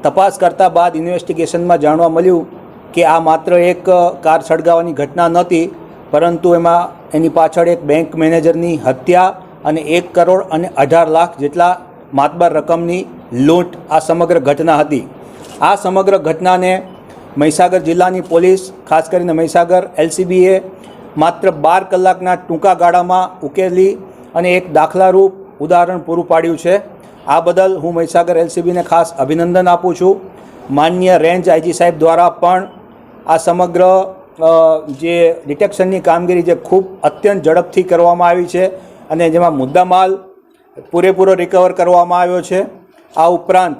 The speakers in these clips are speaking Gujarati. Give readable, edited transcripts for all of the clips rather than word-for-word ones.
તપાસ કરતા બાદ ઇન્વેસ્ટિગેશનમાં જાણવા મળ્યું કે આ માત્ર એક કાર સળગાવવાની ઘટના નહોતી, પરંતુ એમાં એની પાછળ એક બેંક મેનેજરની હત્યા અને 1 કરોડ અને 18 લાખ જેટલા માતબર રકમની લૂંટ આ સમગ્ર ઘટના હતી। આ સમગ્ર ઘટનાને મહીસાગર જિલ્લાની પોલીસ, ખાસ કરીને મહીસાગર LCBએ માત્ર 12 કલાકના ટૂંકા ગાળામાં ઉકેલી અને એક દાખલારૂપ ઉદાહરણ પૂરું પાડ્યું છે। આ બદલ હું મહીસાગર LCBને ખાસ અભિનંદન આપું છું। માનનીય રેન્જ IG સાહેબ દ્વારા પણ આ સમગ્ર જે ડિટેક્શનની કામગીરી જે ખૂબ અત્યંત ઝડપથી કરવામાં આવી છે અને જેમાં મુદ્દામાલ પૂરેપૂરો રિકવર કરવામાં આવ્યો છે। આ ઉપરાંત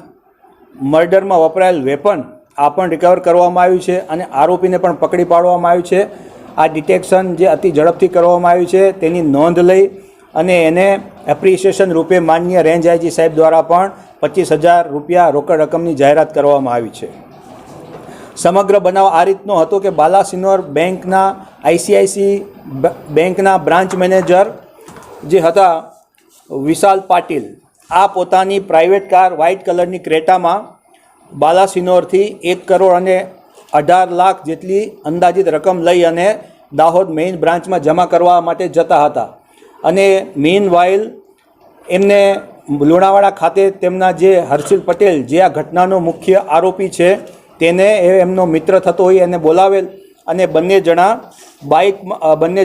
મર્ડરમાં વપરાયેલ વેપન આ પણ રિકવર કરવામાં આવ્યું છે અને આરોપીને પણ પકડી પાડવામાં આવ્યું છે। આ ડિટેક્શન જે અતિ ઝડપથી કરવામાં આવ્યું છે તેની નોંધ લઈ અને એને એપ્રિસિએશન રૂપે માનનીય રેન્જ IG સાહેબ દ્વારા પણ 25,000 રૂપિયા રોકડ રકમની જાહેરાત કરવામાં આવી છે। સમગ્ર બનાવ આ રીતનો હતો કે બાલાસિનોર બેંકના ICIC બેંકના બ્રાન્ચ મેનેજર જે હતા વિશાલ પાટીલ, આ પોતાની પ્રાઇવેટ કાર વ્હાઇટ કલરની ક્રેટામાં બાલાસિનોરથી 1 કરોડ અને 18 લાખ જેટલી અંદાજિત રકમ લઈ અને દાહોદ મેઇન બ્રાન્ચમાં જમા કરવા માટે જતા હતા અને મીન વાઇલ એમને લુણાવાડા ખાતે તેમના જે હર્ષિલ પટેલ જે આ ઘટનાનો મુખ્ય આરોપી છે તેને એમનો મિત્ર થતો હોય એને બોલાવેલ અને બંને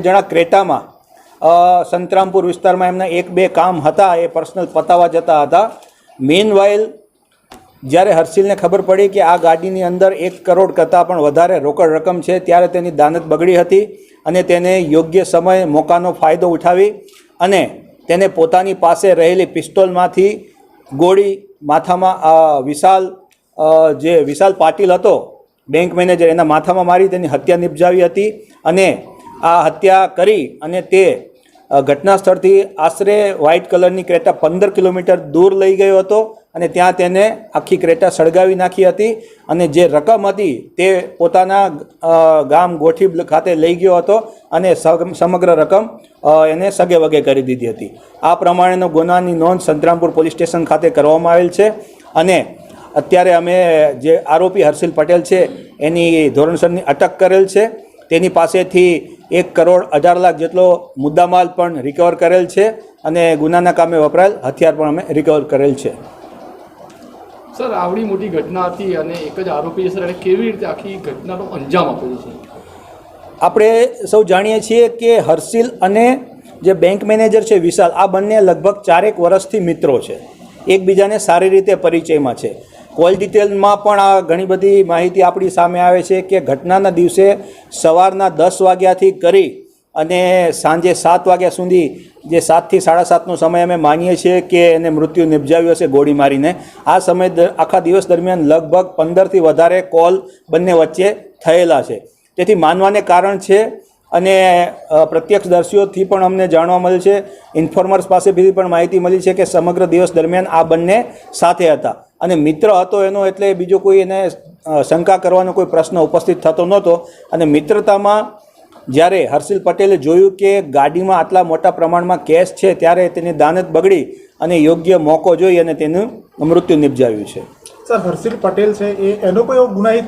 જણા ક્રેટામાં સંતરામપુર વિસ્તારમાં એમના 1-2 કામ હતા, એ પર્સનલ પતાવવા જતા હતા। મીન વાઇલ જ્યારે હર્ષિલને ખબર પડી કે આ ગાડીની અંદર 1 કરોડ કરતાં પણ વધારે રોકડ રકમ છે ત્યારે તેની દાનત બગડી હતી અને તેને યોગ્ય સમય મોકાનો ફાયદો ઉઠાવી અને તેને પોતાની પાસે રહેલી પિસ્તોલમાંથી ગોળી માથામાં વિશાલ પાટીલ હતો બેંક મેનેજર, એના માથામાં મારી તેની હત્યા નિપજાવી હતી અને આ હત્યા કરી અને તે ઘટના સ્થળથી આશરે વ્હાઇટ કલરની ક્રેટા 15 કિલોમીટર દૂર લઈ ગયો હતો અને ત્યાં તેને આખી ક્રેટા સળગાવી નાખી હતી અને જે રકમ હતી તે પોતાના ગામ ગોઠી ખાતે લઈ ગયો હતો અને સમગ્ર રકમ એને સગે વગે કરી દીધી હતી। આ પ્રમાણેનો ગુનાની નોંધ સંતરામપુર પોલીસ સ્ટેશન ખાતે કરવામાં આવેલ છે અને અત્યારે અમે જે આરોપી હર્ષિલ પટેલ છે એની ધોરણસરની અટક કરેલ છે। તેની પાસેથી 1 કરોડ 18 લાખ જેટલો મુદ્દામાલ પણ રિકવર કરેલ છે અને ગુનાના કામે વપરાયેલ હથિયાર પણ અમે રિકવર કરેલ છે। સર, આવડી મોટી ઘટના હતી અને એક જ આરોપી સર એને કેવી રીતે આખી ઘટનાનો અંજામ આપ્યો છે? આપણે સૌ જાણીએ છીએ કે હર્ષિલ અને જે બેંક મેનેજર છે વિશાલ, આ બંને લગભગ 4 વર્ષથી મિત્રો છે, એકબીજાને સારી રીતે પરિચયમાં છે। કોલ ડિટેલમાં પણ આ ઘણી બધી માહિતી આપણી સામે આવે છે કે ઘટનાના દિવસે સવારના 10 વાગ્યાથી કરી અને સાંજે 7 વાગ્યા સુધી, જે 7 થી 7:30નો સમય અમે માનીએ છીએ કે એને મૃત્યુ નિપજાવ્યું હશે ગોળી મારીને, આ સમય આખા દિવસ દરમિયાન લગભગ 15થી વધારે કોલ બંને વચ્ચે થયેલા છે। તેથી માનવાને કારણ છે અને પ્રત્યક્ષદર્શીઓથી પણ અમને જાણવા મળે છે, ઇન્ફોર્મર્સ પાસેથી પણ માહિતી મળી છે કે સમગ્ર દિવસ દરમિયાન આ બંને સાથે હતા અને મિત્ર હતો એનો એટલે બીજો કોઈ એને શંકા કરવાનો કોઈ પ્રશ્ન ઉપસ્થિત થતો નહોતો। અને મિત્રતામાં જ્યારે હર્ષિલ પટેલે જોયું કે ગાડીમાં આટલા મોટા પ્રમાણમાં કેશ છે ત્યારે તેની દાનત બગડી અને યોગ્ય મોકો જોઈ અને તેનું મૃત્યુ નિપજાવ્યું છે। સર, હર્ષિલ પટેલ છે એનો કોઈ ગુનાહિત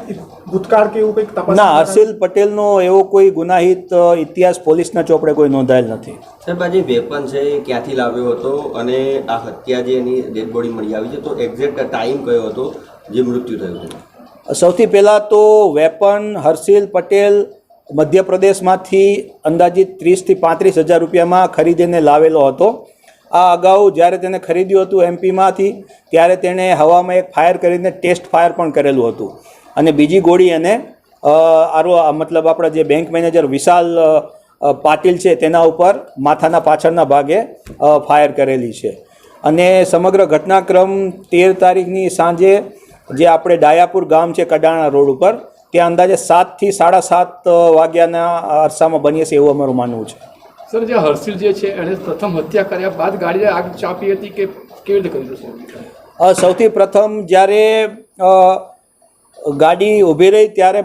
ભૂતકાળ કે એવું કંઈક તપાસ? ના, હર્ષિલ પટેલનો એવો કોઈ ગુનાહિત ઇતિહાસ પોલીસના ચોપડે કોઈ નોંધાયેલ નથી। સાહેબ, આ જે વેપન છે એ ક્યાંથી લાવ્યો હતો અને આ હત્યા જે એની ડેડ બોડી મળી આવી છે તો એક્ઝેક્ટ ટાઈમ કયો હતો જે મૃત્યુ થયું હતું? સૌથી પહેલાં તો વેપન હર્ષિલ પટેલ મધ્યપ્રદેશમાંથી અંદાજિત 30,000 થી 35,000 રૂપિયામાં ખરીદીને લાવેલો હતો। આ અગાઉ જ્યારે તેને ખરીદ્યું હતું MPમાંથી ત્યારે તેણે હવામાં એક ફાયર કરીને ટેસ્ટ ફાયર પણ કરેલું હતું અને બીજી ગોળી એને મતલબ આપણા જે બેંક મેનેજર વિશાલ પાટીલ છે તેના ઉપર માથાના પાછળના ભાગે ફાયર કરેલી છે। અને સમગ્ર ઘટનાક્રમ 13 તારીખની સાંજે જે આપણે ડાયાપુર ગામ છે કડાણા રોડ ઉપર, ત્યાં અંદાજે 7 થી 7:30 વાગ્યાના અરસામાં બની હશે એવું અમારું માનવું છે। સર, જે હર્ષિલ જે છે એણે પ્રથમ હત્યા કર્યા બાદ ગાડીને આગ ચાંપી હતી કે કેવી રીતે કરી જશે? સૌથી પ્રથમ જ્યારે ગાડી ઊભી રહી ત્યારે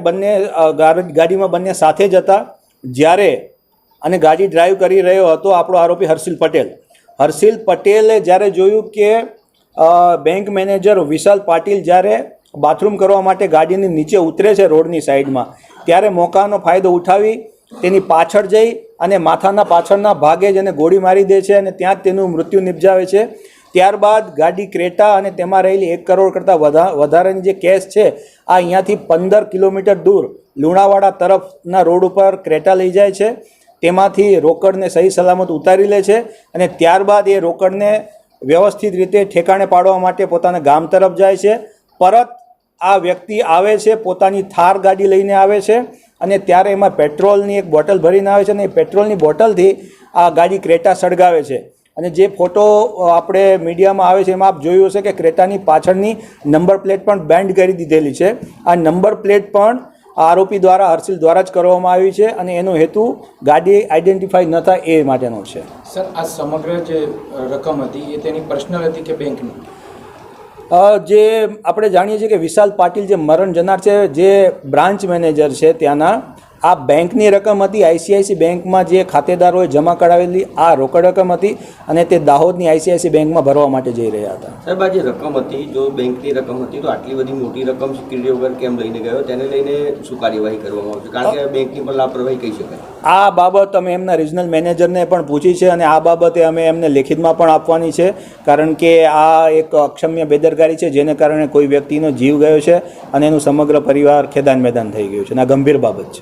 ગાડીમાં બંને સાથે જ હતા। જ્યારે અને ગાડી ડ્રાઈવ કરી રહ્યો હતો આપણો આરોપી હર્ષિલ પટેલે જ્યારે જોયું કે બેંક મેનેજર વિશાલ પાટીલ જ્યારે બાથરૂમ કરવા માટે ગાડીની નીચે ઉતરે છે રોડની સાઈડમાં, ત્યારે મોકાનો ફાયદો ઉઠાવી તેની પાછળ જઈ અને માથાના પાછળના ભાગે જ એને ગોળી મારી દે છે અને ત્યાં જ તેનું મૃત્યુ નિપજાવે છે. ત્યારબાદ ગાડી ક્રેટા અને તેમાં રહેલી 1 કરોડ કરતાં વધારાની જે કેશ છે આ અહીંયાથી 15 કિલોમીટર દૂર લુણાવાડા તરફના રોડ ઉપર ક્રેટા લઈ જાય છે. તેમાંથી રોકડને સહી સલામત ઉતારી લે છે અને ત્યારબાદ એ રોકડને વ્યવસ્થિત રીતે ઠેકાણે પાડવા માટે પોતાના ગામ તરફ જાય છે. પરત આ વ્યક્તિ આવે છે, પોતાની થાર ગાડી લઈને આવે છે અને ત્યારે એમાં પેટ્રોલની એક બોટલ ભરીને આવે છે અને એ પેટ્રોલની બોટલથી આ ગાડી ક્રેટા સળગાવે છે. અને જે ફોટો આપણે મીડિયામાં આવે છે એમાં આપ જોયું હશે કે ક્રેટાની પાછળની નંબર પ્લેટ પણ બેન્ડ કરી દીધેલી છે. આ નંબર પ્લેટ પણ આરોપી દ્વારા, હર્ષિલ દ્વારા જ કરવામાં આવી છે અને એનો હેતુ ગાડી આઈડેન્ટિફાઈ ન થાય એ માટેનો છે. સર, આ સમગ્ર જે રકમ હતી એ તેની પર્સનલ હતી કે બેંકની? જે આપણે જાણીએ છીએ કે વિશાલ પાટીલ જે મરણ જનાર છે, જે બ્રાન્ચ મેનેજર છે ત્યાંના, આ બેંકની રકમ હતી. આઈસીઆઈસી બેંકમાં જે ખાતેદારોએ જમા કરાવેલી આ રોકડ રકમ હતી અને તે દાહોદની આઈસીઆઈસી બેંકમાં ભરવા માટે જઈ રહ્યા હતા. સાહેબ, આ જે રકમ હતી, જો બેંકની રકમ હતી, તો આટલી બધી મોટી રકમ સિક્યુરિટી વગર કેમ લઈને ગયો? તેને લઈને શું કાર્યવાહી કરવામાં આવશે? કારણ કે બેંકની પણ લાપરવાહી કહી શકાય. આ બાબત અમે એમના રિજનલ મેનેજરને પણ પૂછી છે અને આ બાબતે અમે એમને લેખિતમાં પણ આપવાની છે, કારણ કે આ એક અક્ષમ્ય બેદરકારી છે જેને કારણે કોઈ વ્યક્તિનો જીવ ગયો છે અને એનું સમગ્ર પરિવાર ખેદાન મેદાન થઈ ગયું છે અને આ ગંભીર બાબત છે.